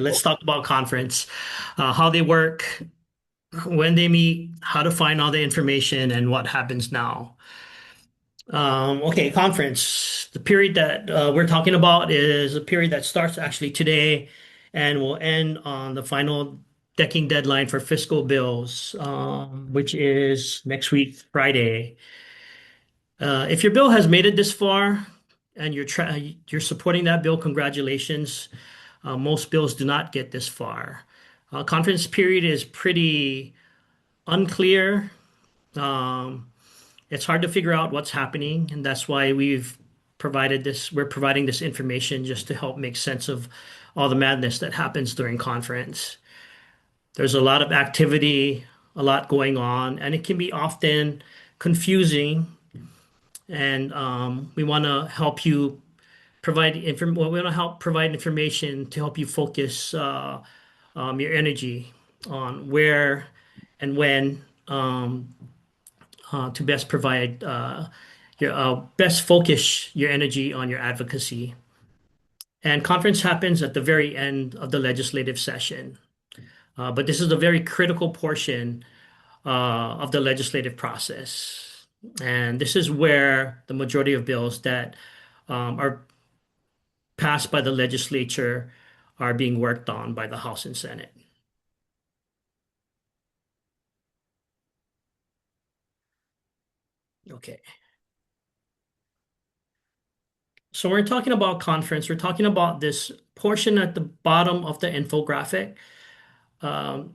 Let's talk about conference, how they work, when they meet, how to find all the information, and what happens now. Okay, conference. The period that we're talking about is a period that starts actually today and will end on the final decking deadline for fiscal bills, which is next week, Friday. If your bill has made it this far and you're supporting that bill, congratulations. Most bills do not get this far. Conference period is pretty unclear. Um, it's hard to figure out what's happening, and that's why we're providing this information just to help make sense of all the madness that happens during conference. There's a lot of activity, a lot going on, and it can be often confusing. And we want to help you we want to help provide information to help you focus your energy on where and when to best provide your best focus your energy on your advocacy. And conference happens at the very end of the legislative session. But this is a very critical portion of the legislative process. And this is where the majority of bills that are passed by the legislature are being worked on by the House and Senate. Okay. So we're talking about conference. We're talking about this portion at the bottom of the infographic. Um,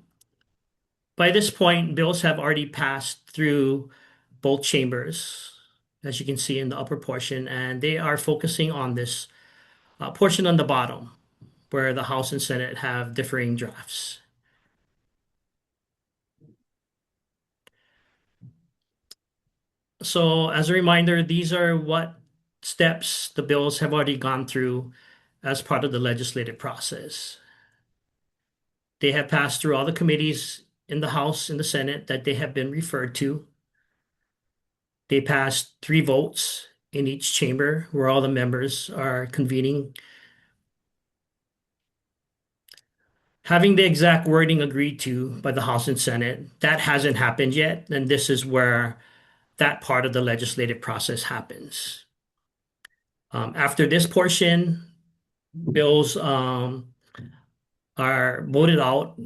by this point, bills have already passed through both chambers, as you can see in the upper portion, and they are focusing on this portion on the bottom, where the House and Senate have differing drafts. So, as a reminder, these are what steps the bills have already gone through as part of the legislative process. They have passed through all the committees in the House and the Senate that they have been referred to. They passed three votes in each chamber where all the members are convening. Having the exact wording agreed to by the House and Senate, that hasn't happened yet, and this is where that part of the legislative process happens. After this portion, bills are voted out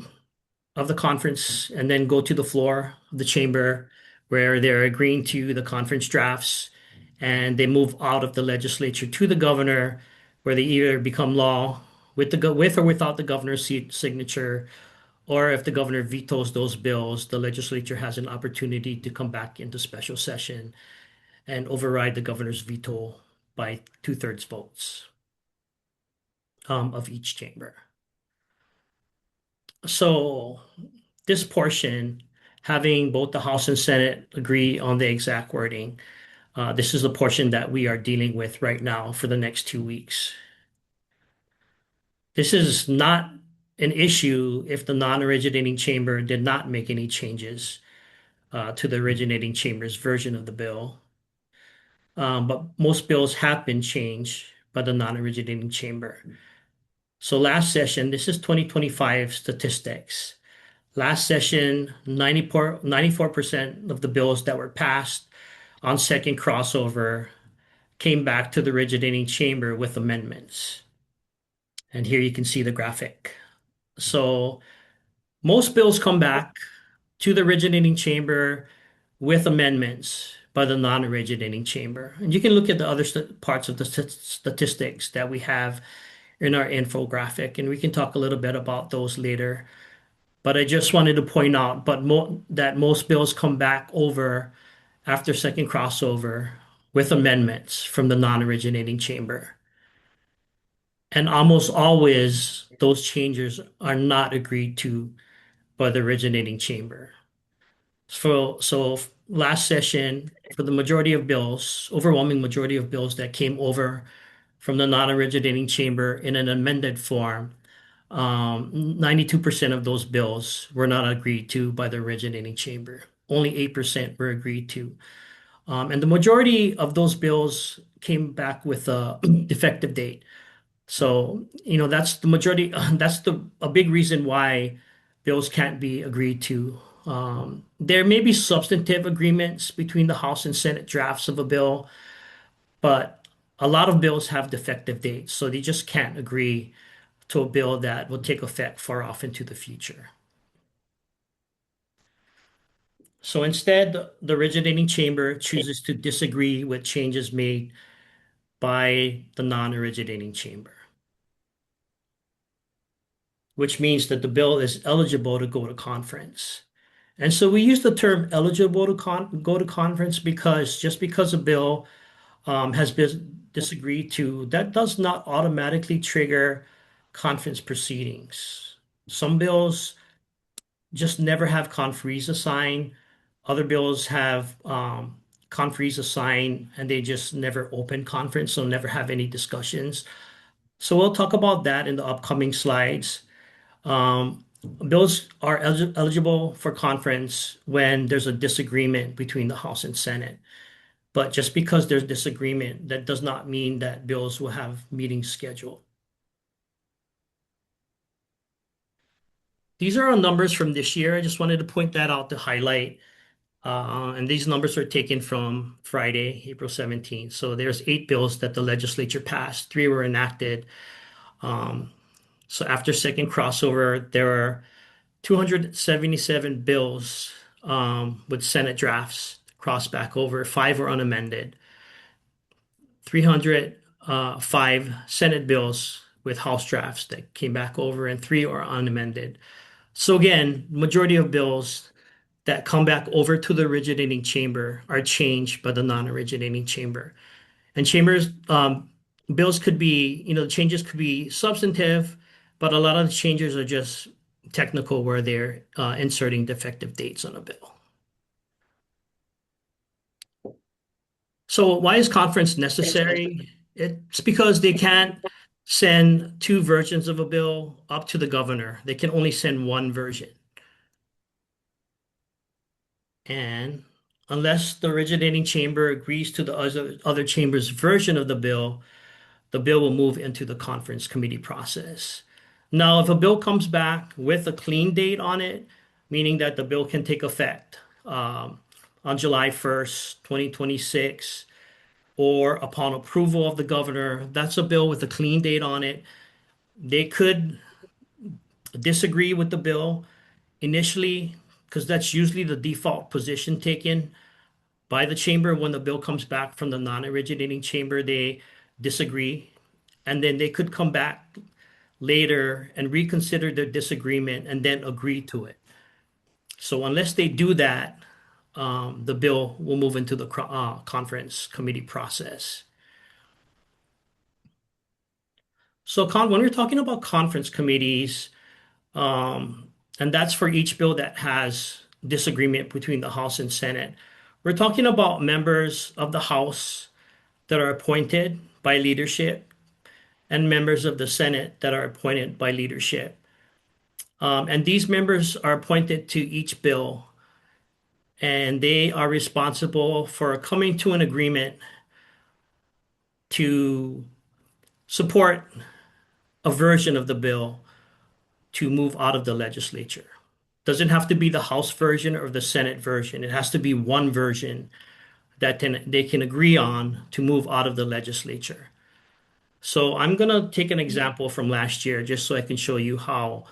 of the conference and then go to the floor of the chamber where they're agreeing to the conference drafts and they move out of the legislature to the governor where they either become law with or without the governor's signature, or if the governor vetoes those bills, the legislature has an opportunity to come back into special session and override the governor's veto by two-thirds votes of each chamber. So this portion, having both the House and Senate agree on the exact wording, this is the portion that we are dealing with right now for the next 2 weeks. This is not an issue if the non-originating chamber did not make any changes to the originating chamber's version of the bill. But most bills have been changed by the non-originating chamber. So last session, this is 2025 statistics. Last session, 94% of the bills that were passed on second crossover came back to the originating chamber with amendments. And here you can see the graphic. So most bills come back to the originating chamber with amendments by the non-originating chamber. And you can look at the other parts of the statistics that we have in our infographic, and we can talk a little bit about those later. But I just wanted to point out that most bills come back over after second crossover with amendments from the non-originating chamber. And almost always those changes are not agreed to by the originating chamber. So last session, for the majority of bills, overwhelming majority of bills that came over from the non-originating chamber in an amended form, 92% of those bills were not agreed to by the originating chamber. Only 8% were agreed to. And the majority of those bills came back with a effective date So, that's the majority, that's a big reason why bills can't be agreed to. There may be substantive agreements between the House and Senate drafts of a bill, but a lot of bills have defective dates, so they just can't agree to a bill that will take effect far off into the future. So instead, the originating chamber chooses to disagree with changes made by the non-originating chamber, which means that the bill is eligible to go to conference. And so we use the term eligible to go to conference because just because a bill has been disagreed to, that does not automatically trigger conference proceedings. Some bills just never have conferees assigned. Other bills have conferees assigned and they just never open conference, so never have any discussions. So we'll talk about that in the upcoming slides. Um, Bills are eligible for conference when there's a disagreement between the House and Senate. But just because there's disagreement, that does not mean that bills will have meetings scheduled. These are our numbers from this year. I just wanted to point that out to highlight. And these numbers are taken from Friday, April 17th. So there's 8 bills that the legislature passed. 3 were enacted. Um, so after second crossover, there are 277 bills with Senate drafts crossed back over. 5 were unamended. 305 Senate bills with House drafts that came back over, and 3 are unamended. So again, majority of bills that come back over to the originating chamber are changed by the non-originating chamber. And chambers bills could be, the changes could be substantive, but a lot of the changes are just technical where they're inserting defective dates on a bill. So why is conference necessary? It's because they can't send 2 versions of a bill up to the governor. They can only send one version. And unless the originating chamber agrees to the other chamber's version of the bill will move into the conference committee process. Now, if a bill comes back with a clean date on it, meaning that the bill can take effect on July 1st, 2026, or upon approval of the governor, that's a bill with a clean date on it. They could disagree with the bill initially, because that's usually the default position taken by the chamber when the bill comes back from the non-originating chamber. They disagree, and then they could come back later and reconsider their disagreement and then agree to it. So unless they do that, the bill will move into the conference committee process. So when we're talking about conference committees, and that's for each bill that has disagreement between the House and Senate, we're talking about members of the House that are appointed by leadership and members of the Senate that are appointed by leadership. And these members are appointed to each bill, and they are responsible for coming to an agreement to support a version of the bill to move out of the legislature. Doesn't have to be the House version or the Senate version. It has to be one version that they can agree on to move out of the legislature. So I'm going to take an example from last year just so I can show you how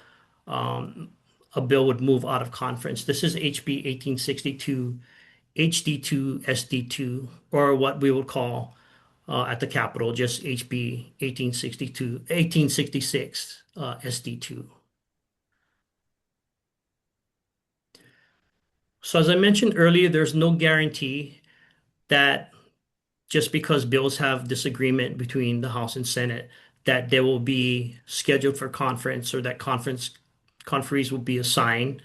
a bill would move out of conference. This is HB 1862 HD2 SD2, or what we would call at the Capitol just HB 1866 SD2. So as I mentioned earlier, there's no guarantee that just because bills have disagreement between the House and Senate, that they will be scheduled for conference or that conferees will be assigned.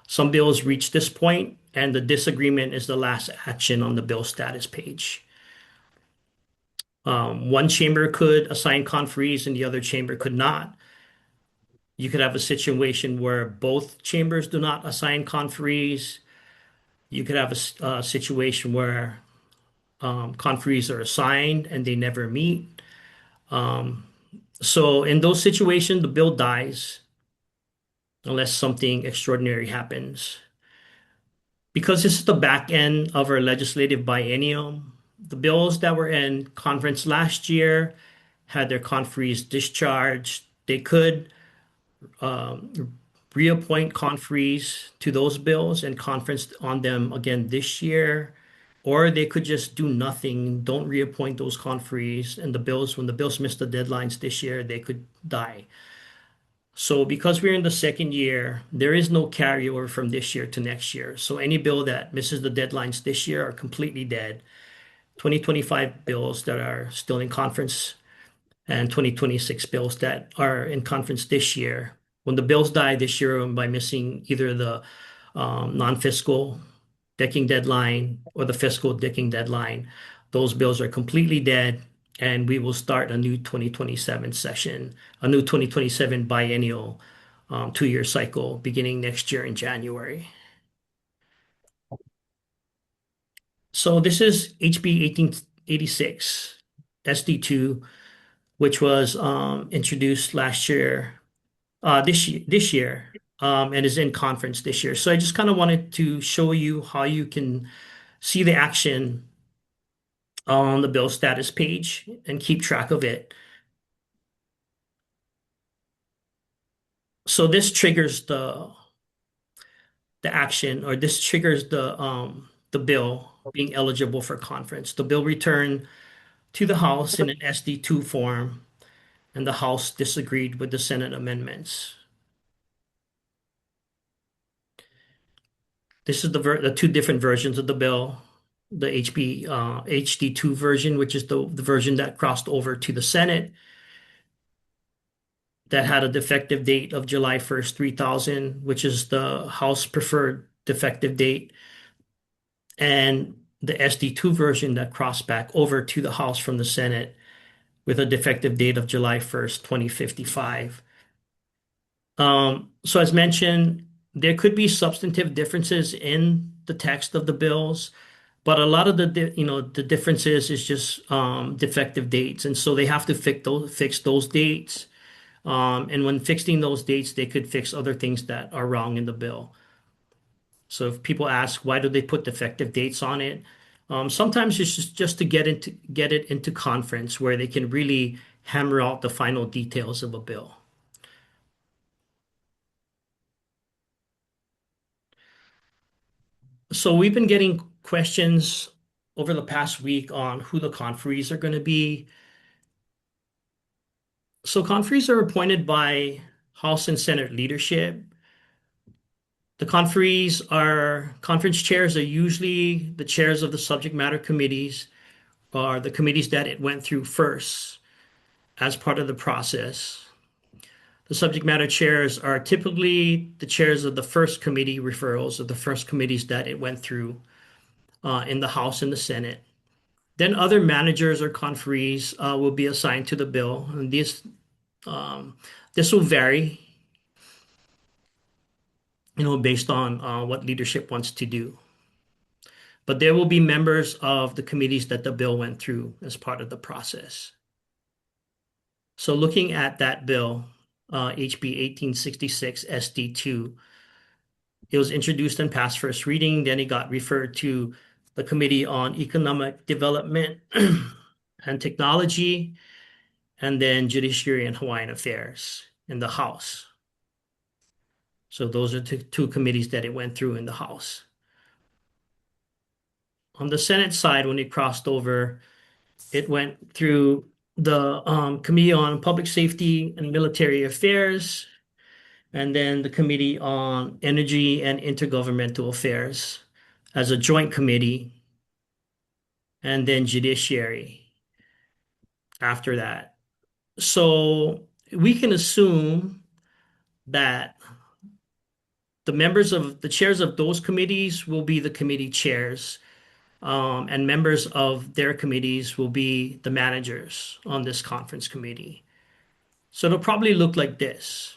Some bills reach this point, and the disagreement is the last action on the bill status page. One chamber could assign conferees and the other chamber could not. You could have a situation where both chambers do not assign conferees. You could have a situation where conferees are assigned and they never meet. So in those situations, the bill dies unless something extraordinary happens. Because this is the back end of our legislative biennium, the bills that were in conference last year had their conferees discharged. They could reappoint conferees to those bills and conference on them again this year, or they could just do nothing, don't reappoint those conferees, and the bills, when the bills miss the deadlines this year, they could die. So because we're in the second year, there is no carryover from this year to next year. So any bill that misses the deadlines this year are completely dead. 2025 bills that are still in conference and 2026 bills that are in conference this year. When the bills die this year by missing either the non-fiscal decking deadline or the fiscal decking deadline, those bills are completely dead, and we will start a new 2027 session, a new 2027 biennial 2-year cycle beginning next year in January. So this is HB 1886 SD2, which was introduced last year, this year, and is in conference this year. So I just kind of wanted to show you how you can see the action on the bill status page and keep track of it. So this triggers the action, or this triggers the bill being eligible for conference. The bill returned to the House in an SD2 form, and the House disagreed with the Senate amendments. This is the two different versions of the bill. The HD2 version, which is the version that crossed over to the Senate, that had a defective date of July 1st, 2000, which is the House preferred defective date, and the SD2 version that crossed back over to the House from the Senate with a defective date of July 1st, 2055. So as mentioned, there could be substantive differences in the text of the bills, but a lot of the differences is just defective dates, and so they have to fix those dates. And when fixing those dates, they could fix other things that are wrong in the bill. So if people ask why do they put defective dates on it, sometimes it's just to get it into conference where they can really hammer out the final details of a bill. So we've been getting questions over the past week on who the conferees are going to be. So conferees are appointed by House and Senate leadership. The conference chairs are usually the chairs of the subject matter committees, or the committees that it went through first as part of the process. The subject matter chairs are typically the chairs of the first committee referrals, of the first committees that it went through in the House and the Senate. Then other managers or conferees will be assigned to the bill, and this will vary, based on what leadership wants to do. But there will be members of the committees that the bill went through as part of the process. So looking at that bill, HB 1866 SD2, it was introduced and passed first reading. Then it got referred to the Committee on Economic Development and Technology, and then Judiciary and Hawaiian Affairs in the House. So those are two committees that it went through in the House. On the Senate side, when it crossed over, it went through the Committee on Public Safety and Military Affairs, and then the Committee on Energy and Intergovernmental Affairs as a joint committee, and then Judiciary after that. So we can assume that the chairs of those committees will be the committee chairs, and members of their committees will be the managers on this conference committee. So it'll probably look like this.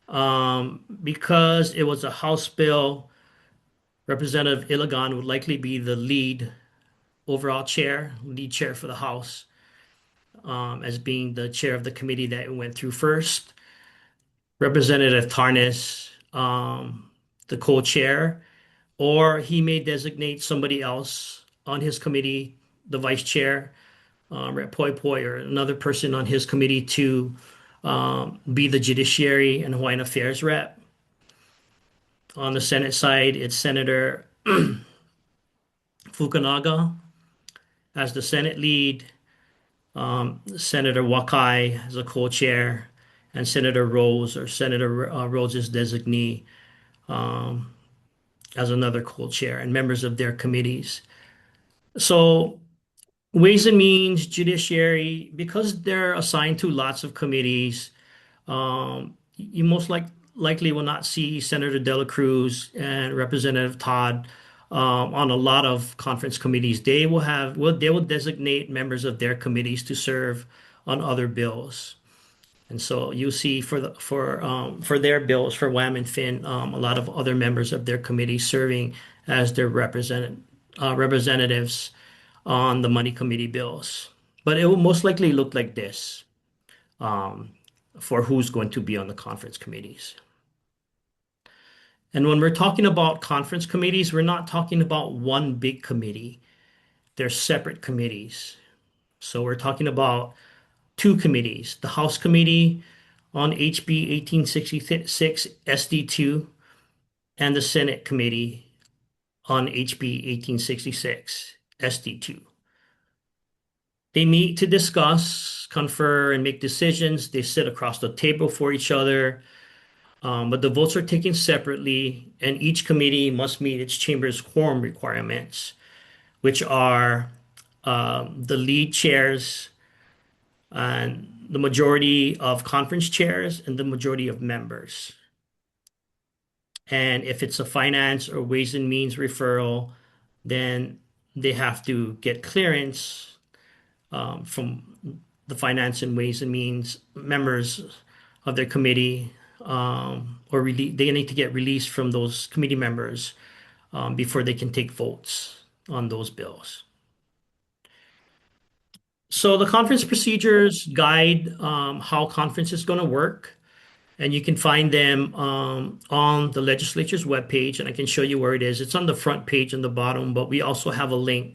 Because it was a House bill, Representative Iligan would likely be the lead chair for the House. as being the chair of the committee that it went through first. Representative Tarnas, the co-chair, or he may designate somebody else on his committee, the vice chair, Rep. Poi Poi, or another person on his committee to be the Judiciary and Hawaiian Affairs rep. On the Senate side, it's Senator Fukunaga as the Senate lead, Senator Wakai as a co-chair, and Senator Rose or Senator Rose's designee as another co-chair, and members of their committees. So Ways and Means, Judiciary, because they're assigned to lots of committees, you likely will not see Senator Dela Cruz and Representative Todd on a lot of conference committees. They will designate members of their committees to serve on other bills. And so you see for their bills, for WAM and Fin, a lot of other members of their committee serving as their representatives on the money committee bills. But it will most likely look like this um, for who's going to be on the conference committees. And when we're talking about conference committees, we're not talking about one big committee. They're separate committees. So we're talking about two committees, the House Committee on HB 1866 SD2 and the Senate Committee on HB 1866 SD2. They meet to discuss, confer, and make decisions. They sit across the table for each other, but the votes are taken separately, and each committee must meet its chamber's quorum requirements, which are the lead chairs and the majority of conference chairs and the majority of members. And if it's a finance or ways and means referral, then they have to get clearance from the finance and ways and means members of their committee, they need to get released from those committee members before they can take votes on those bills. So the conference procedures guide how conference is going to work, and you can find them on the legislature's webpage, and I can show you where it is. It's on the front page on the bottom, but we also have a link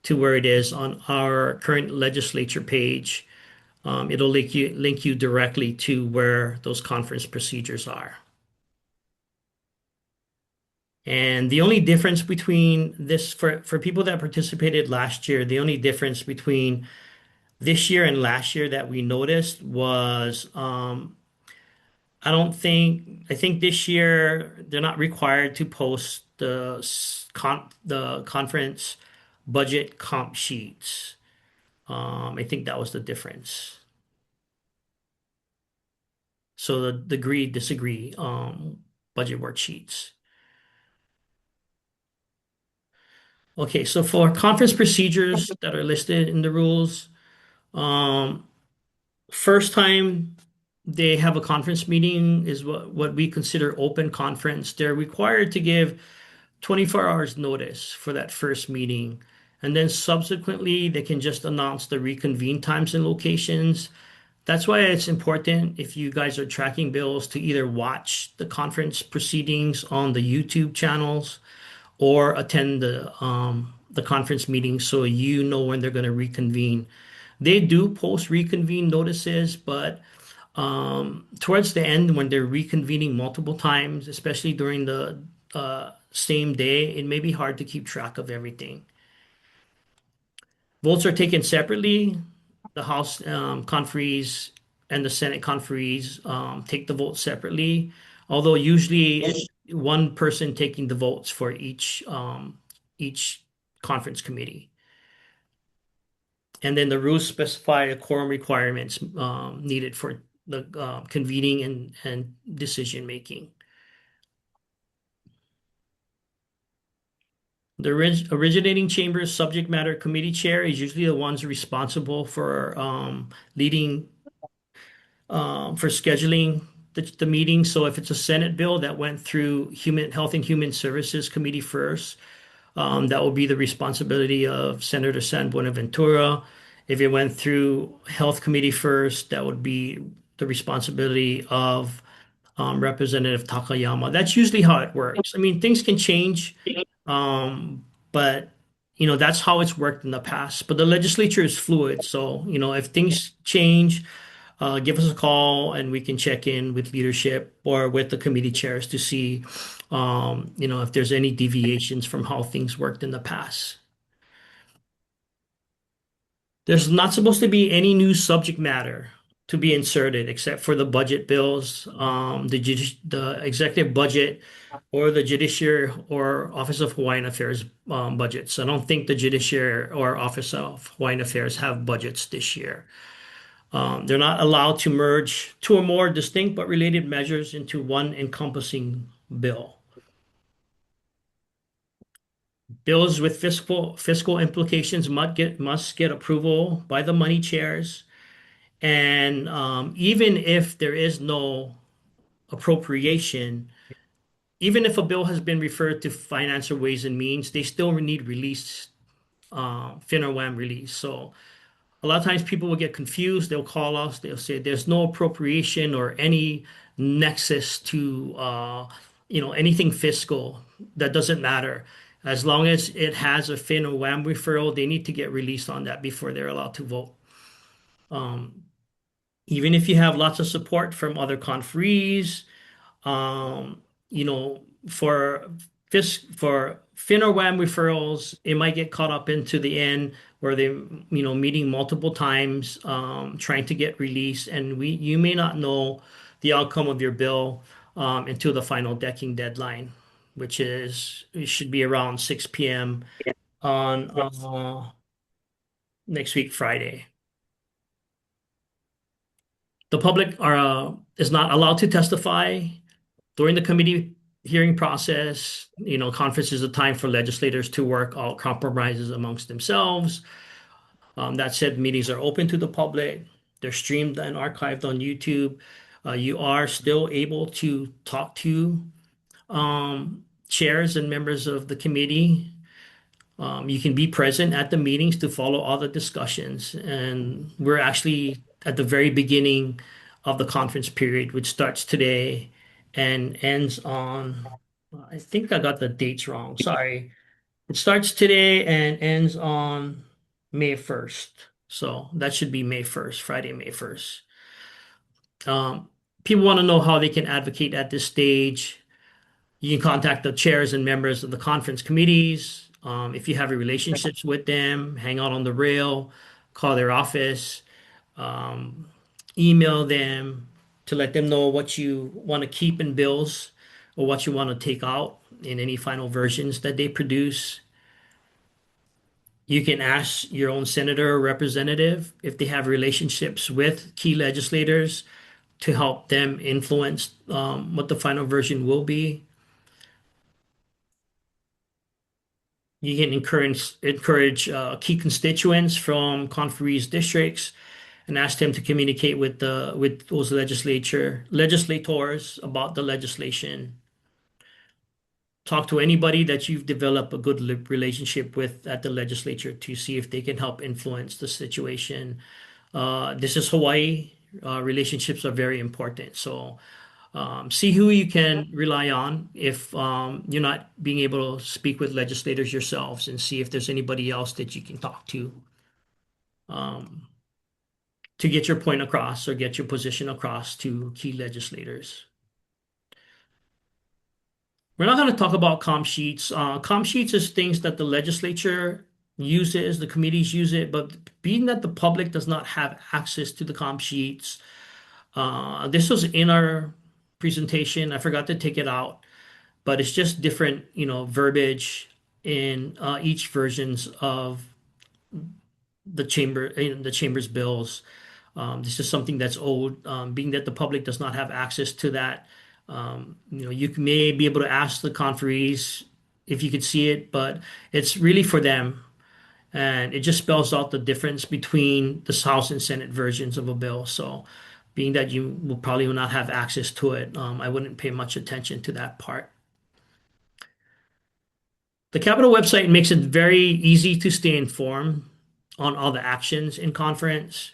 to where it is on our current legislature page. It'll link you directly to where those conference procedures are. And the only difference between this, for people that participated last year, the only difference between this year and last year that we noticed was I think this year they're not required to post the conference budget comp sheets. I think that was the difference. So the agree, disagree, budget worksheets. Okay, so for conference procedures that are listed in the rules, um, first time they have a conference meeting is what we consider open conference. They're required to give 24 hours notice for that first meeting. And then subsequently, they can just announce the reconvene times and locations. That's why it's important if you guys are tracking bills to either watch the conference proceedings on the YouTube channels or attend the conference meeting so you know when they're going to reconvene. They do post reconvene notices, but towards the end, when they're reconvening multiple times, especially during the same day, it may be hard to keep track of everything. Votes are taken separately. The House conferees and the Senate conferees take the vote separately, although usually it's one person taking the votes for each conference committee. And then the rules specify the quorum requirements needed for the convening and decision making. The originating chamber's subject matter committee chair is usually the ones responsible for leading, for scheduling the meeting. So if it's a Senate bill that went through Health and Human Services Committee first, that will be the responsibility of Senator San Buenaventura. If it went through Health Committee first, that would be the responsibility of Representative Takayama. That's usually how it works. I mean, things can change, but that's how it's worked in the past. But the legislature is fluid, so if things change, give us a call and we can check in with leadership or with the committee chairs to see, if there's any deviations from how things worked in the past. There's not supposed to be any new subject matter to be inserted except for the budget bills, the executive budget, or the Judiciary or Office of Hawaiian Affairs budgets. I don't think the Judiciary or Office of Hawaiian Affairs have budgets this year. They're not allowed to merge two or more distinct but related measures into one encompassing bill. Bills with fiscal implications must get approval by the money chairs. And even if there is no appropriation, even if a bill has been referred to Finance or Ways and Means, they still need release, FINRA-WAM release. So a lot of times people will get confused. They'll call us. They'll say there's no appropriation or any nexus to anything fiscal. That doesn't matter. As long as it has a FINRA-WAM referral, they need to get released on that before they're allowed to vote. Even if you have lots of support from other conferees, um, you know, for for fin or WAM referrals, it might get caught up into the end where they, meeting multiple times, trying to get released, and you may not know the outcome of your bill until the final decking deadline, which it should be around 6 p.m. on next week, Friday. The public is not allowed to testify during the committee hearing process. Conference is a time for legislators to work out compromises amongst themselves. That said, meetings are open to the public. They're streamed and archived on YouTube. You are still able to talk to chairs and members of the committee. You can be present at the meetings to follow all the discussions. And we're actually at the very beginning of the conference period, which starts today and ends on, I think I got the dates wrong. Sorry. It starts today and ends on May 1st. So that should be May 1st, Friday, May 1st. People want to know how they can advocate at this stage. You can contact the chairs and members of the conference committees. If you have relationships with them, hang out on the rail, call their office, um, email them to let them know what you want to keep in bills or what you want to take out in any final versions that they produce. You can ask your own senator or representative if they have relationships with key legislators to help them influence what the final version will be. You can encourage key constituents from conferees districts and ask them to communicate with those legislators about the legislation. Talk to anybody that you've developed a good relationship with at the legislature to see if they can help influence the situation. This is Hawaii. Relationships are very important. So see who you can rely on if you're not being able to speak with legislators yourselves, and see if there's anybody else that you can talk um, to get your point across or get your position across to key legislators. We're not going to talk about com sheets. Com sheets is things that the legislature uses, the committees use it, but being that the public does not have access to the com sheets, this was in our presentation. I forgot to take it out, but it's just different, verbiage in each versions of the chamber's bills. This is something that's old. Being that the public does not have access to that, you may be able to ask the conferees if you could see it, but it's really for them. And it just spells out the difference between the House and Senate versions of a bill. So being that you will probably not have access to it, I wouldn't pay much attention to that part. The Capitol website makes it very easy to stay informed. on all the actions in conference.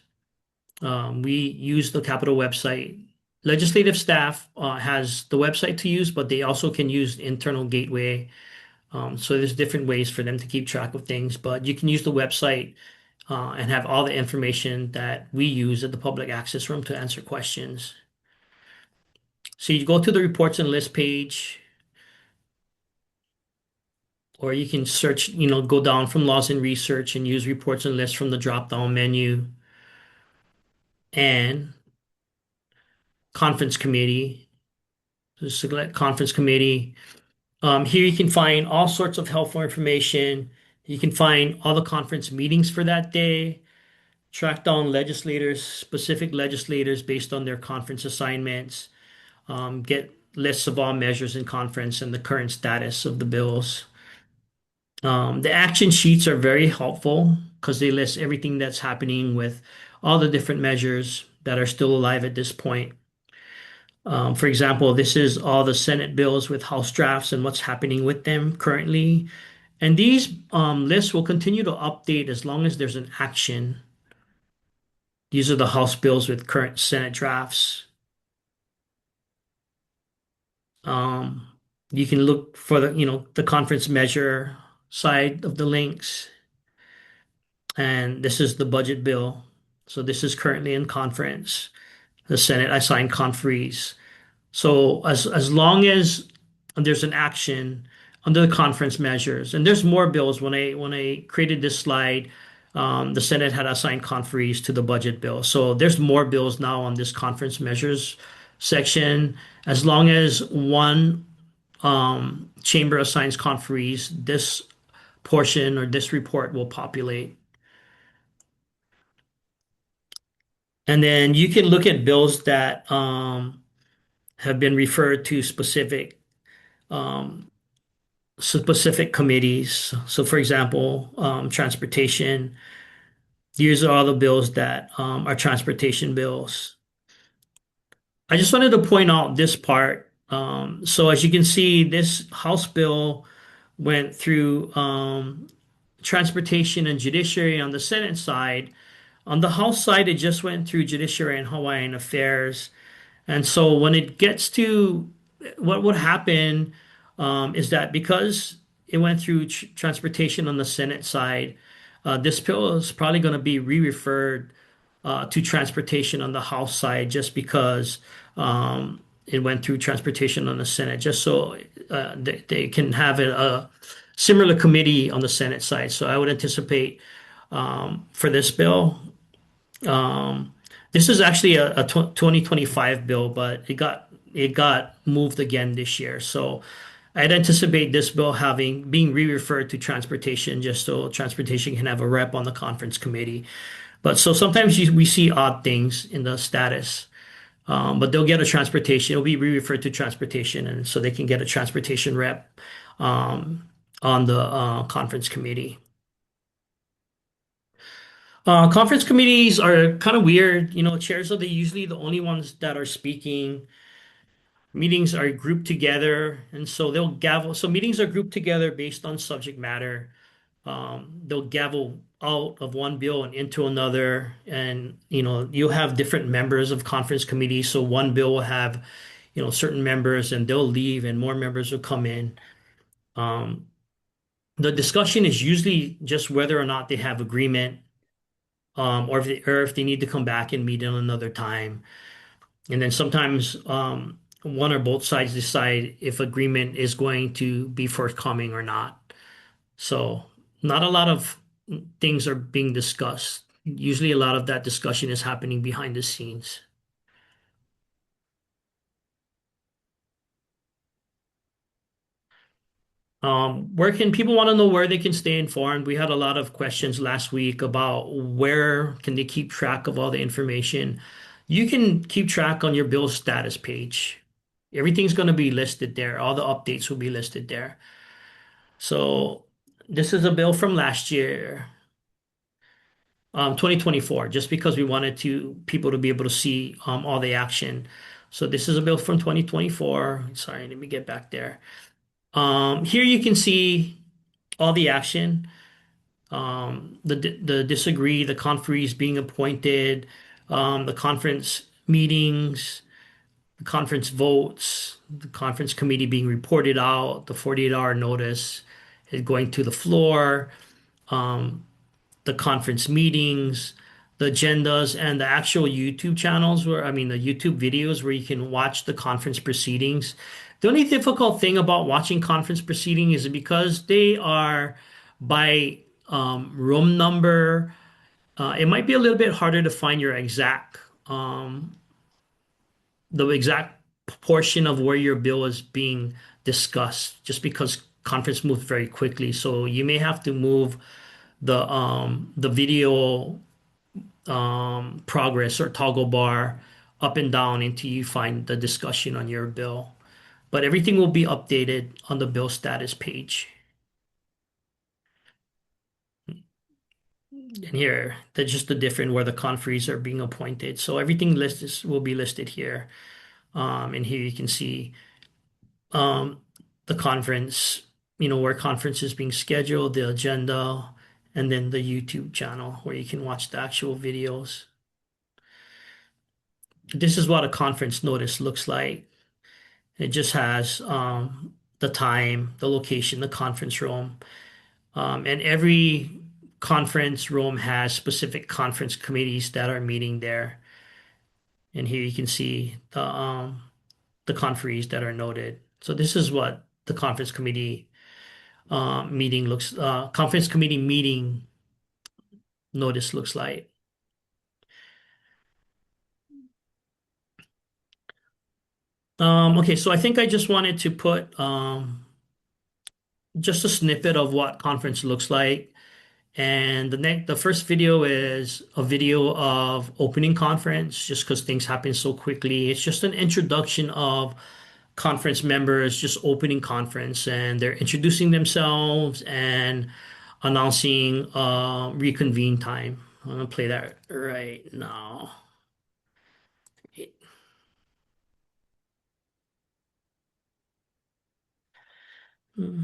We use the Capitol website. Legislative staff has the website to use, but they also can use the internal gateway. So there's different ways for them to keep track of things, but you can use the website and have all the information that we use at the public access room to answer questions. So you go to the reports and list page, or you can search, go down from laws and research and use reports and lists from the drop-down menu and conference committee. So select conference committee. Here you can find all sorts of helpful information. You can find all the conference meetings for that day, track down legislators, specific legislators based on their conference assignments, get lists of all measures in conference and the current status of the bills. The action sheets are very helpful because they list everything that's happening with all the different measures that are still alive at this point. For example, this is all the Senate bills with House drafts and what's happening with them currently. And these lists will continue to update as long as there's an action. These are the House bills with current Senate drafts. Um, you can look for the conference measure side of the links. And this is the budget bill. So this is currently in conference. The Senate assigned conferees. So as long as there's an action under the conference measures, and there's more bills. When I created this slide, the Senate had assigned conferees to the budget bill. So there's more bills now on this conference measures section. As long as one chamber assigns conferees, this portion or this report will populate. And then you can look at bills that have been referred to um, specific committees. So, for example, transportation. These are all the bills that are transportation bills. I just wanted to point out this part. So, as you can see, this House bill went through transportation and judiciary on the Senate side. On the House side, it just went through judiciary and Hawaiian affairs. And so when it gets to what would happen is that because it went through transportation on the Senate side, this bill is probably going to be re-referred to transportation on the House side just because it went through transportation on the Senate, just so they can have a similar committee on the Senate side. So I would anticipate for this bill. Um, this is actually a 2025 bill, but it got moved again this year. So I'd anticipate this bill having being re-referred to transportation just so transportation can have a rep on the conference committee. But so sometimes we see odd things in the status, but they'll get a transportation. It'll be re-referred to transportation, and so they can get a transportation rep on the conference committee. Conference committees are kind of weird. Chairs are usually the only ones that are speaking. Meetings are grouped together, and so they'll gavel. So meetings are grouped together based on subject matter. They'll gavel out of one bill and into another, and you'll have different members of conference committees. So one bill will have, certain members, and they'll leave, and more members will come in. Um, the discussion is usually just whether or not they have agreement or if they need to come back and meet in another time. And then sometimes one or both sides decide if agreement is going to be forthcoming or not. So not a lot of things are being discussed. Usually a lot of that discussion is happening behind the scenes. Where can people want to know where they can stay informed? We had a lot of questions last week about where can they keep track of all the information. You can keep track on your bill status page. Everything's going to be listed there. All the updates will be listed there. So this is a bill from last year, 2024, just because we wanted people to be able to see all the action. So this is a bill from 2024. Sorry, let me get back there. Here you can see all the action. the disagree, the conferees being appointed, the conference meetings, the conference votes, the conference committee being reported out, the 48-hour notice is going to the floor, the conference meetings, the agendas, and the actual YouTube channels where, I mean, the YouTube videos where you can watch the conference proceedings. The only difficult thing about watching conference proceeding is because they are by room number. It might be a little bit harder to find your the exact portion of where your bill is being discussed, just because conference moved very quickly. So you may have to move the video progress or toggle bar up and down until you find the discussion on your bill. But everything will be updated on the bill status page. And here, that's just the different where the conferees are being appointed. So everything will be listed here. And here you can see um, the conference, where conference is being scheduled, the agenda, and then the YouTube channel where you can watch the actual videos. This is what a conference notice looks like. It just has the time, the location, the conference room. And every conference room has specific conference committees that are meeting there. And here you can see the conferees that are noted. So this is what the conference committee conference committee meeting notice looks like. Okay, so I think I just wanted to put just a snippet of what conference looks like. And the first video is a video of opening conference, just because things happen so quickly. It's just an introduction of conference members just opening conference, and they're introducing themselves and announcing reconvene time. I'm gonna play that right now. Hmm,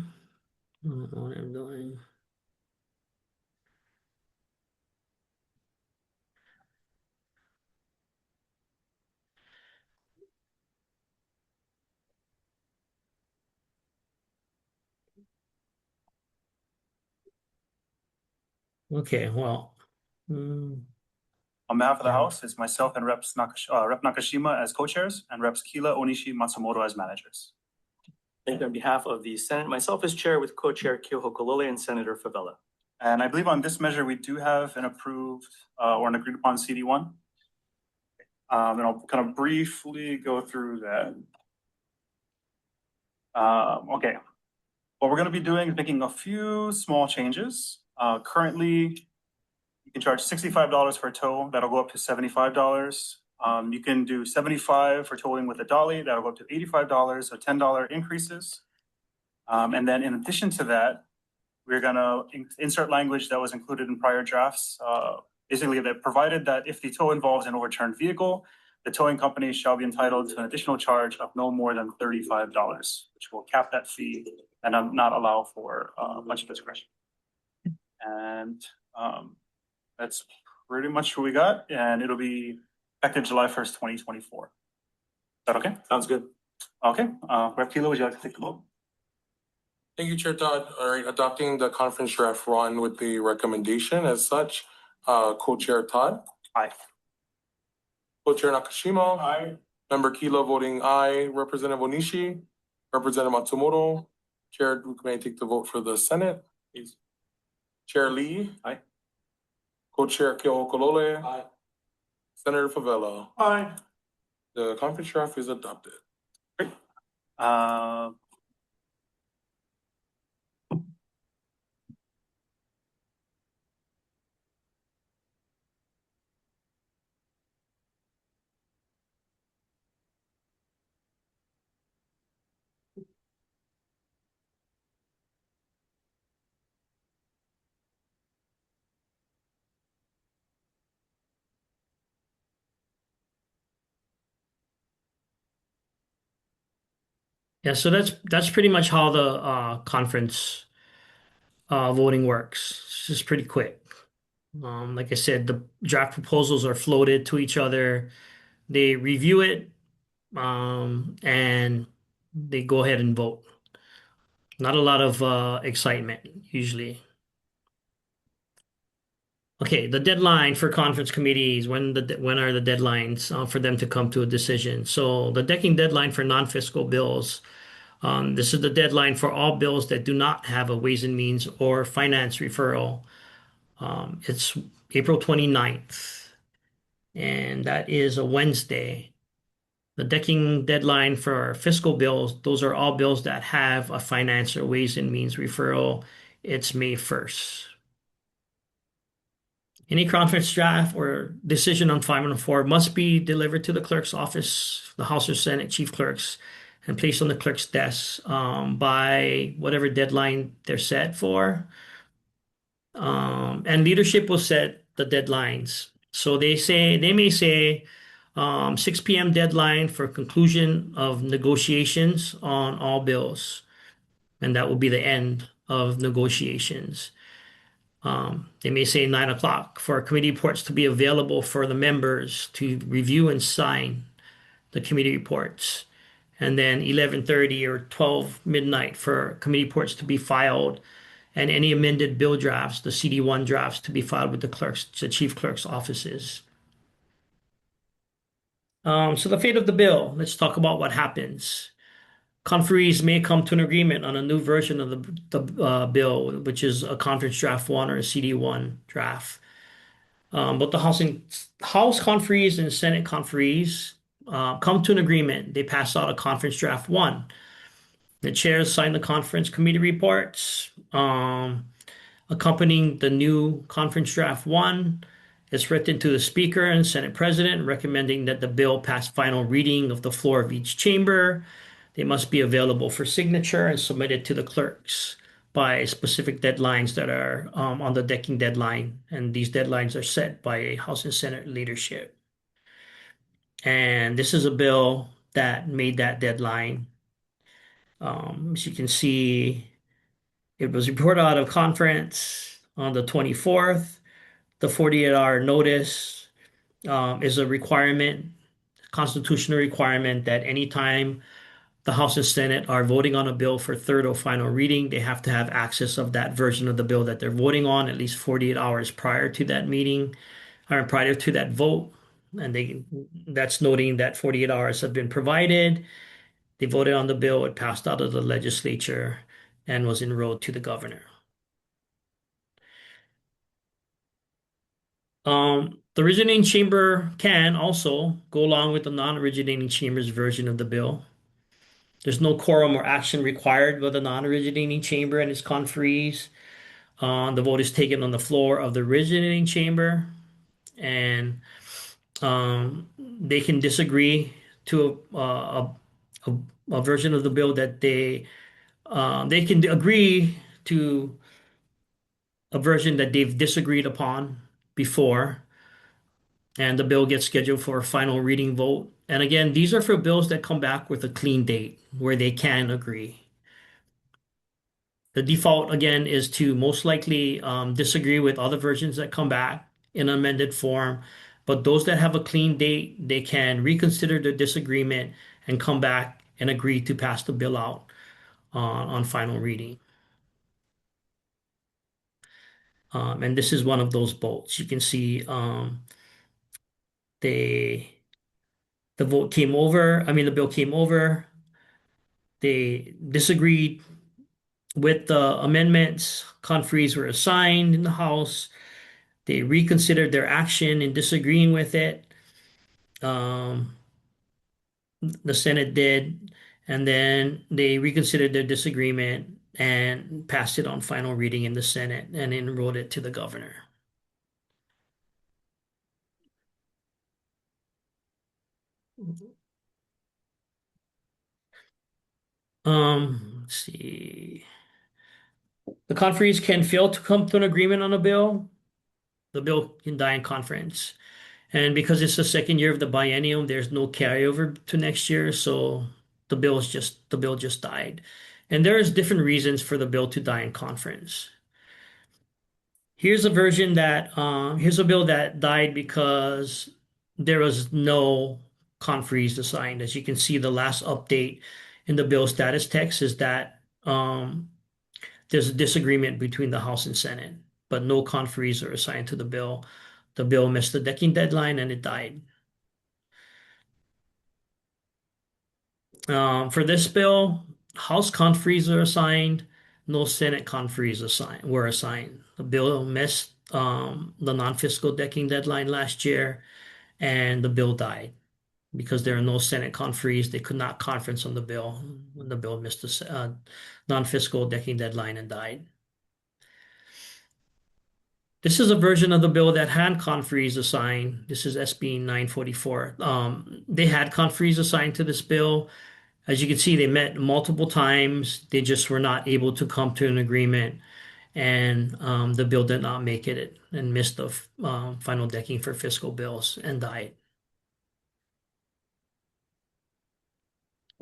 I don't know what I'm doing. Okay, well, hmm, On behalf of the yeah. House, it's myself and Rep. Nakashima as co-chairs and Reps Kila, Onishi, Matsumoto as managers. And on behalf of the Senate, myself as chair with co-chair Kyoho Kolole and Senator Favela. And I believe on this measure, we do have an approved or an agreed upon CD1. And I'll kind of briefly go through that. Okay. What we're going to be doing is making a few small changes. Currently, you can charge $65 for a tow. That'll go up to $75. You can do $75 for towing with a dolly. That'll go up to $85, so $10 increases. And then in addition to that, we're gonna insert language that was included in prior drafts. Basically, that provided that if the tow involves an overturned vehicle, the towing company shall be entitled to an additional charge of no more than $35, which will cap that fee and not allow for much discretion. And that's pretty much what we got, and it'll be effective July 1st, 2024. Is that okay? Sounds good. Okay, Rep. Kilo, would you like to take the vote? Thank you, Chair Todd. All right, adopting the conference draft one with the recommendation as such. Co-Chair Todd. Aye. Co-Chair Nakashima. Aye. Member Kilo voting aye. Representative Onishi. Representative Matsumoto. Chair Duke may take the vote for the Senate, please. Chair Lee. Aye. Co-Chair Kyoho Kolole. Aye. Senator Favela. Aye. The conference draft is adopted. Great. Yeah, so that's pretty much how the conference voting works. It's just pretty quick. Like I said, the draft proposals are floated to each other. They review it, and they go ahead and vote. Not a lot of excitement usually. Okay, the deadline for conference committees, when are the deadlines for them to come to a decision? So the decking deadline for non-fiscal bills, this is the deadline for all bills that do not have a Ways and Means or Finance referral. It's April 29th, and that is a Wednesday. The decking deadline for fiscal bills, those are all bills that have a Finance or Ways and Means referral. It's May 1st. Any conference draft or decision on 504 must be delivered to the clerk's office, the House or Senate chief clerks, and placed on the clerk's desk by whatever deadline they're set for. And leadership will set the deadlines. So they may say 6 p.m. deadline for conclusion of negotiations on all bills, and that will be the end of negotiations. They may say 9 o'clock for committee reports to be available for the members to review and sign the committee reports. And then 11:30 or 12 midnight for committee reports to be filed and any amended bill drafts, the CD1 drafts, to be filed with the chief clerk's offices. So the fate of the bill, let's talk about what happens. Conferees may come to an agreement on a new version of the bill, which is a conference draft one or a CD1 draft. But the House conferees and Senate conferees come to an agreement. They pass out a conference draft one. The chairs sign the conference committee reports. Accompanying the new conference draft one, it's written to the Speaker and Senate President, recommending that the bill pass final reading of the floor of each chamber. They must be available for signature and submitted to the clerks by specific deadlines that are on the decking deadline. And these deadlines are set by House and Senate leadership. And this is a bill that made that deadline. As you can see, it was reported out of conference on the 24th. The 48-hour notice is a requirement, constitutional requirement that anytime the House and Senate are voting on a bill for third or final reading, they have to have access of that version of the bill that they're voting on at least 48 hours prior to that meeting or prior to that vote. And that's noting that 48 hours have been provided. They voted on the bill, it passed out of the legislature and was enrolled to the governor. The originating chamber can also go along with the non-originating chamber's version of the bill. There's no quorum or action required by the non-originating chamber and its conferees. The vote is taken on the floor of the originating chamber, and they can disagree to a version of the bill that they can agree to a version that they've disagreed upon before, and the bill gets scheduled for a final reading vote. And again, these are for bills that come back with a clean date where they can agree. The default, again, is to most likely disagree with other versions that come back in amended form. But those that have a clean date, they can reconsider their disagreement and come back and agree to pass the bill out on final reading. And this is one of those votes. You can see they the vote came over. I mean, the bill came over. They disagreed with the amendments. Conferees were assigned in the House. They reconsidered their action in disagreeing with it. The Senate did, and then they reconsidered their disagreement and passed it on final reading in the Senate and enrolled it to the governor. Let's see. The conferees can fail to come to an agreement on a bill. The bill can die in conference. And because it's the second year of the biennium, there's no carryover to next year, so the bill just died. And there's different reasons for the bill to die in conference. Here's a bill that died because there was no conferees assigned. As you can see, the last update in the bill status text is that there's a disagreement between the House and Senate, but no conferees are assigned to the bill. The bill missed the decking deadline and it died. For this bill, House conferees are assigned, no Senate conferees were assigned. The bill missed the non-fiscal decking deadline last year, and the bill died because there are no Senate conferees. They could not conference on the bill when the bill missed the non-fiscal decking deadline and died. This is a version of the bill that had conferees assigned. This is SB 944. They had conferees assigned to this bill. As you can see, they met multiple times. They just were not able to come to an agreement, and the bill did not make it and missed the final decking for fiscal bills and died.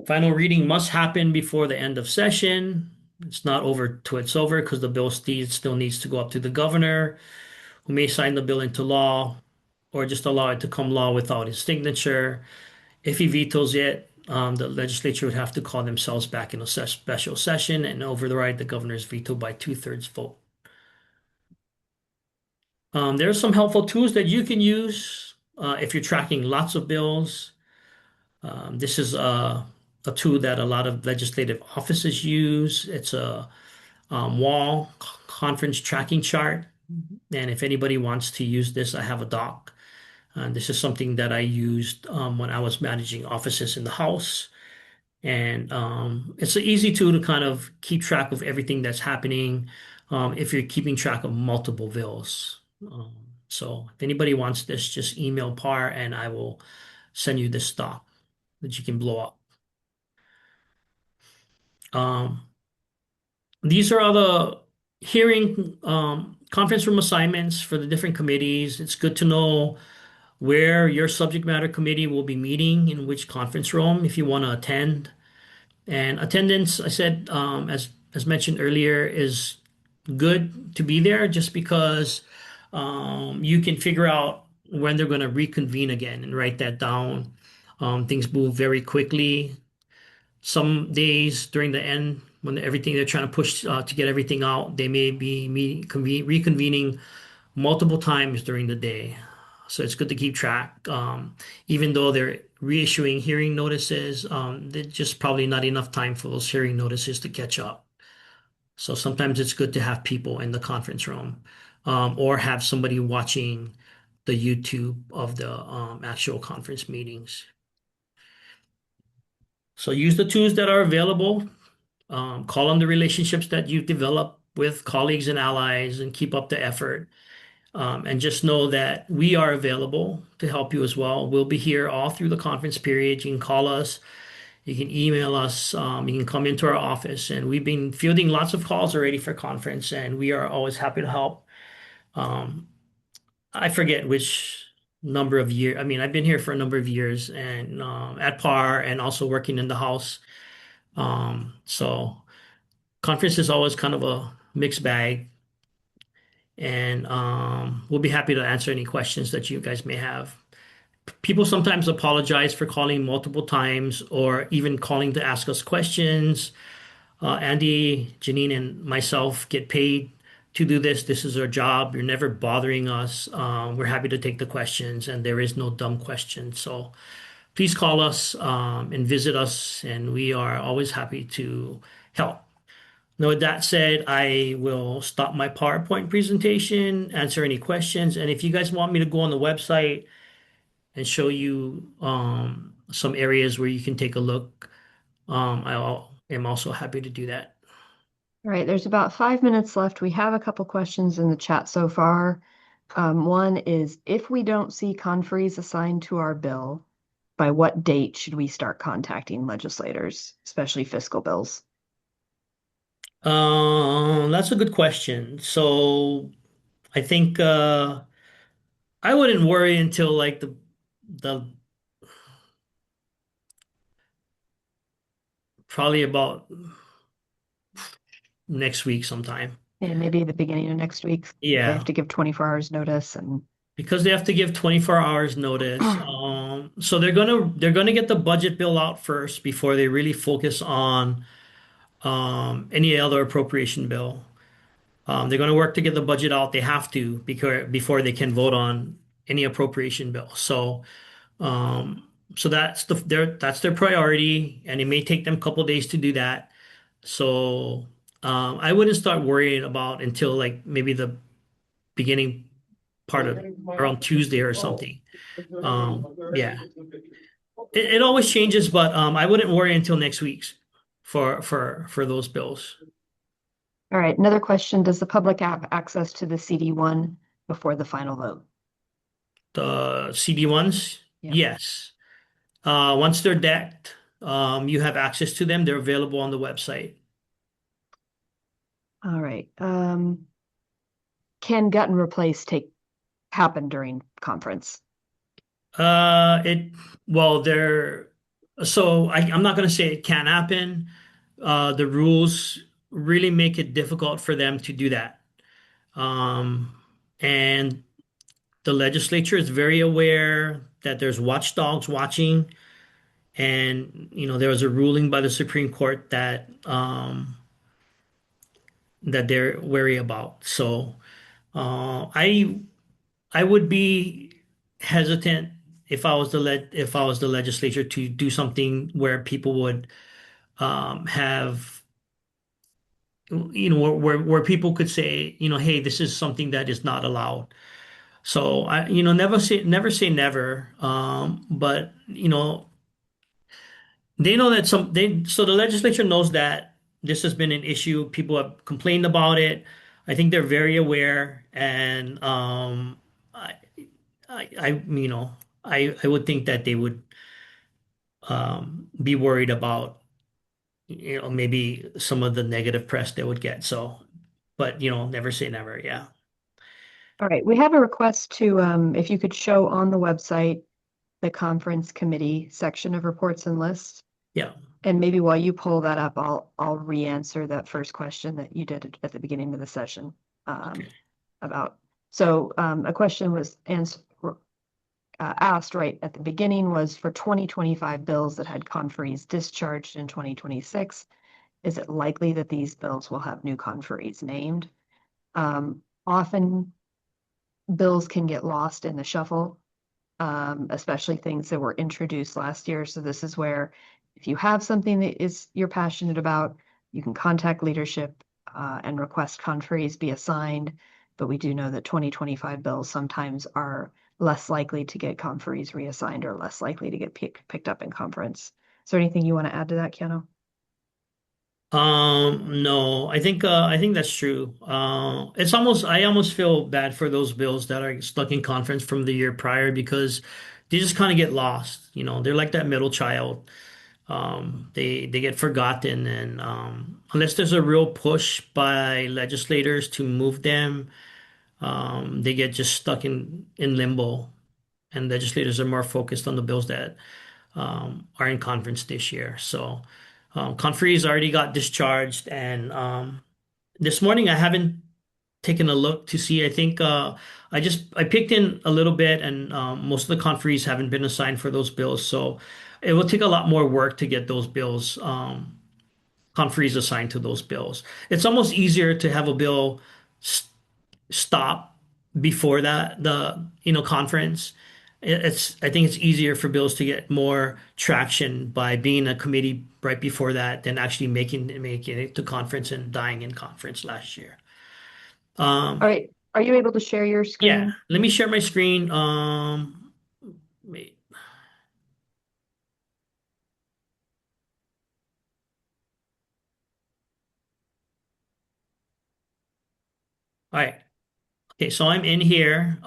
Final reading must happen before the end of session. It's not over till it's over because the bill still needs to go up to the governor, who may sign the bill into law or just allow it to come law without his signature. If he vetoes it, the legislature would have to call themselves back in a special session and override the governor's veto by 2/3 vote. There are some helpful tools that you can use if you're tracking lots of bills. This is a tool that a lot of legislative offices use. It's a wall conference tracking chart. And if anybody wants to use this, I have a doc. This is something that I used when I was managing offices in the House. And it's an easy tool to kind of keep track of everything that's happening if you're keeping track of multiple bills. So if anybody wants this, just email PAR and I will send you this stock that you can blow up. Um, these are all the hearing conference room assignments for the different committees. It's good to know where your subject matter committee will be meeting in which conference room if you want to attend. And attendance, I said, as mentioned earlier, is good to be there just because you can figure out when they're going to reconvene again and write that down. Things move very quickly. Some days during the end, when everything they're trying to push to get everything out, they may be reconvening multiple times during the day. So it's good to keep track. Even though they're reissuing hearing notices, there's just probably not enough time for those hearing notices to catch up. So sometimes it's good to have people in the conference room, or have somebody watching the YouTube of the actual conference meetings. So use the tools that are available. Call on the relationships that you've developed with colleagues and allies and keep up the effort. And just know that we are available to help you as well. We'll be here all through the conference period. You can call us, you can email us, you can come into our office. And we've been fielding lots of calls already for conference, and we are always happy to help. Um, I forget which number of years. I mean, I've been here for a number of years and at par and also working in the House. So conference is always kind of a mixed bag. And we'll be happy to answer any questions that you guys may have. People sometimes apologize for calling multiple times or even calling to ask us questions. Andy, Janine, and myself get paid to do this. This is our job. You're never bothering us. We're happy to take the questions, and there is no dumb question. So please call us and visit us, and we are always happy to help. Now, with that said, I will stop my PowerPoint presentation, answer any questions, and if you guys want me to go on the website and show you some areas where you can take a look, I am also happy to do that. All right, there's about 5 minutes left. We have a couple questions in the chat so far. One is, if we don't see conferees assigned to our bill, by what date should we start contacting legislators, especially fiscal bills? That's a good question. So I think I wouldn't worry until like the probably about next week sometime. And maybe the beginning of next week, they have Yeah, to give 24 hours notice and because they have to give 24 hours notice. So they're gonna get the budget bill out first before they really focus on any other appropriation bill. They're going to work to get the budget out. They have to because before they can vote on any appropriation bill. Um, so that's their priority, and it may take them a couple days to do that. So I wouldn't start worrying about until like maybe the beginning part of around Tuesday or something. Yeah, it always changes, but I wouldn't worry until next week's for those bills. all right, another question. Does the public have access to the CD1 before the final vote? The CD ones, Yeah. yes. Once they're decked, you have access to them. They're available on the website. All right. Can gut and replace happen during conference? It well, I'm not going to say it can't happen. The rules really make it difficult for them to do that. Um, and the legislature is very aware that there's watchdogs watching, and there was a ruling by the Supreme Court that they're wary about. So I would be hesitant if I was the legislature to do something where people would have where people could say hey, this is something that is not allowed. So I never say never. But they know that so the legislature knows that this has been an issue. People have complained about it. I think they're very aware, and I, I would think that they would be worried about maybe some of the negative press they would get. So, but never say never. Yeah, All right, we have a request to, if you could show on the website the conference committee section of reports and lists. yeah. And maybe while you pull that up, I'll re-answer that first question that you did at the beginning of the session. Okay. About, so a question was asked right at the beginning was for 2025 bills that had conferees discharged in 2026. Is it likely that these bills will have new conferees named? Often bills can get lost in the shuffle, especially things that were introduced last year. So this is where if you have something that you're passionate about, you can contact leadership and request conferees be assigned. But we do know that 2025 bills sometimes are less likely to get conferees reassigned or less likely to get picked up in conference. Is there anything you want to add to that, Keanu? No, I think that's true. I almost feel bad for those bills that are stuck in conference from the year prior because they just kind of get lost. They're like that middle child. They get forgotten, and unless there's a real push by legislators to move them, they get just stuck in limbo. And legislators are more focused on the bills that are in conference this year. So conferees already got discharged, and this morning I haven't taken a look to see. I think I picked in a little bit, and most of the conferees haven't been assigned for those bills. So it will take a lot more work to get those bills conferees assigned to those bills. It's almost easier to have a bill stop before the conference. I think it's easier for bills to get more traction by being a committee right before that than actually making it to conference and dying in conference last year. All right, are you able to share your Yeah, screen? let me share my screen. Wait. All right. Okay, so I'm in here.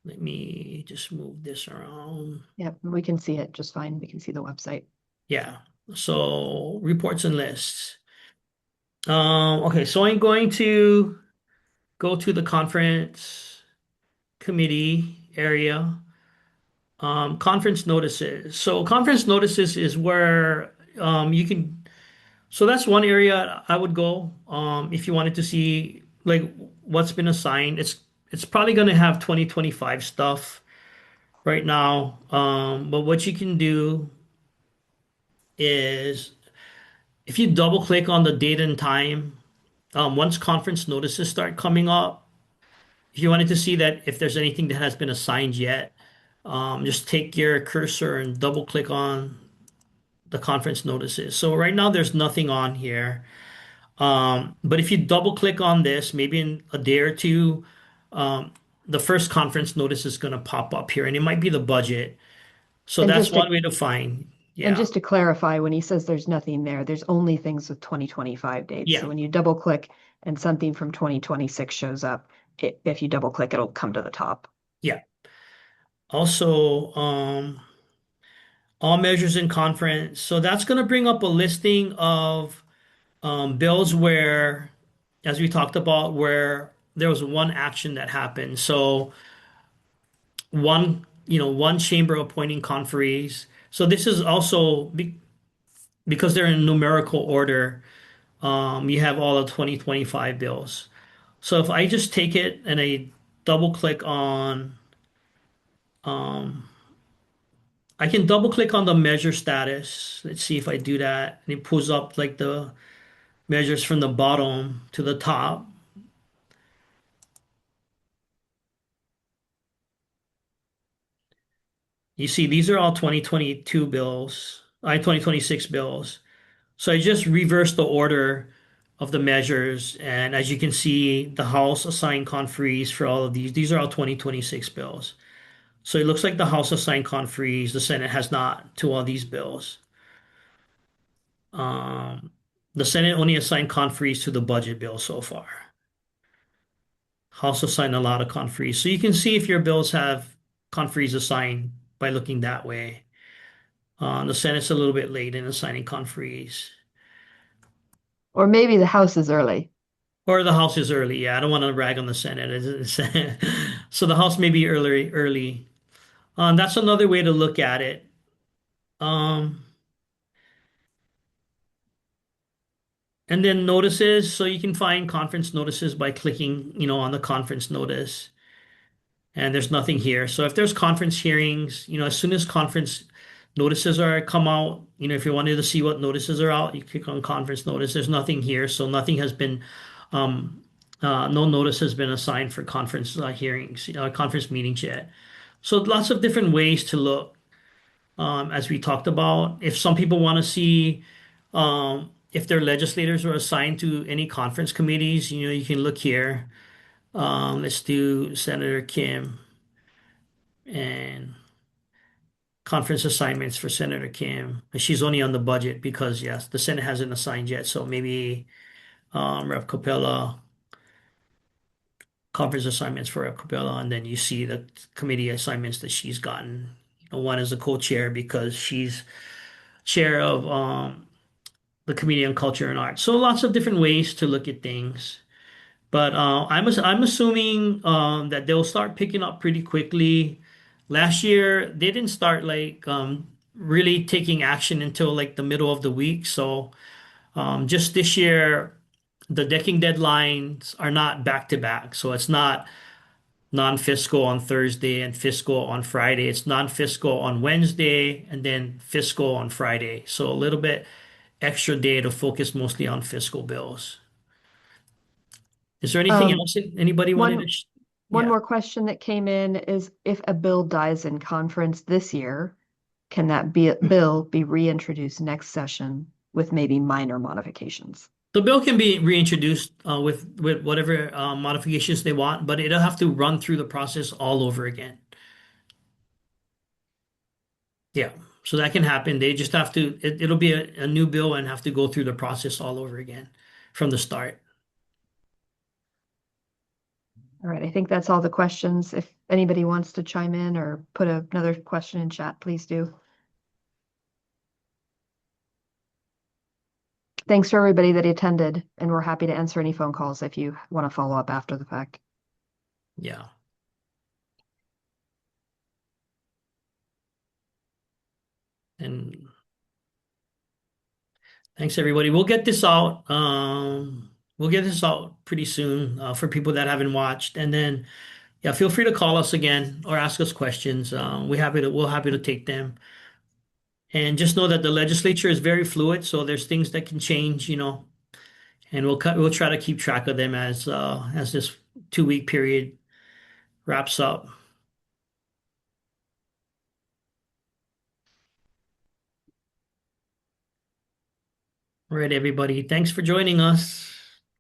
Let me just move this around. Yep, we can see it just fine. We can see the website. Yeah. So reports and lists. Okay, so I'm going to go to the conference committee area. Conference notices. So conference notices is where you can. So that's one area I would go. If you wanted to see like what's been assigned, it's probably going to have 2025 stuff right now. But what you can do is if you double click on the date and time, once conference notices start coming up, if you wanted to see that if there's anything that has been assigned yet, just take your cursor and double click on the conference notices. So right now there's nothing on here. But if you double click on this, maybe in a day or two, um, the first conference notice is going to pop up here, and it might be the budget. So And that's just one to way to find. and Yeah. just to clarify, when he says there's nothing there, there's only things with 2025 dates. So Yeah. when you double click and something from 2026 shows up, if you double click, it'll come to the top. Yeah. Also, all measures in conference. So that's going to bring up a listing of bills where, as we talked about, where there was one action that happened. So one chamber appointing conferees. So this is also because they're in numerical order. You have all of 2025 bills. So if I just take it and I double click on, um, I can double click on the measure status. Let's see if I do that. And it pulls up like the measures from the bottom to the top. You see, these are all 2022 bills, 2026 bills. So I just reversed the order of the measures. And as you can see, the House assigned conferees for all of these. These are all 2026 bills. So it looks like the House assigned conferees, the Senate has not to all these bills. Um, the Senate only assigned conferees to the budget bill so far. House assigned a lot of conferees. So you can see if your bills have conferees assigned by looking that way. The Senate's a little bit late in assigning conferees. Or maybe the house is early. Or the House is early. Yeah, I don't want to rag on the Senate. So the House may be early. That's another way to look at it. Um, and then notices. So you can find conference notices by clicking, on the conference notice. And there's nothing here. So if there's conference hearings, as soon as conference notices are come out, if you wanted to see what notices are out, you click on conference notice. There's nothing here, so nothing has been, no notice has been assigned for conference hearings, conference meetings yet. So lots of different ways to look, as we talked about. If some people want to see, if their legislators were assigned to any conference committees, you can look here. Let's do Senator Kim and conference assignments for Senator Kim. She's only on the budget because, yes, the Senate hasn't assigned yet. So maybe Rep. Capella, conference assignments for Rep. Capella, and then you see the committee assignments that she's gotten. One is a co-chair because she's chair of the Committee on Culture and Arts. So lots of different ways to look at things. But I'm assuming that they'll start picking up pretty quickly. Last year, they didn't start like really taking action until like the middle of the week. So just this year, the decking deadlines are not back to back. So it's not non-fiscal on Thursday and fiscal on Friday. It's non-fiscal on Wednesday and then fiscal on Friday. So a little bit extra day to focus mostly on fiscal bills. Is there anything Um, else that anybody wanted one to? one Yeah. more question that came in is if a bill dies in conference this year, can that bill be reintroduced next session with maybe minor modifications? The bill can be reintroduced with whatever modifications they want, but it'll have to run through the process all over again. Yeah. So that can happen. They just have to, it'll be a new bill and have to go through the process all over again from the start. All right, I think that's all the questions. If anybody wants to chime in or put another question in chat, please do. Thanks for everybody that attended, and we're happy to answer any phone calls if you want to follow up after the fact. Yeah. And Thanks, everybody. We'll get this out. We'll get this out pretty soon for people that haven't watched. And then, yeah, feel free to call us again or ask us questions. We're happy to take them. And just know that the legislature is very fluid, so there's things that can change, and we'll try to keep track of them as this 2 week period wraps up. All right, everybody. Thanks for joining us.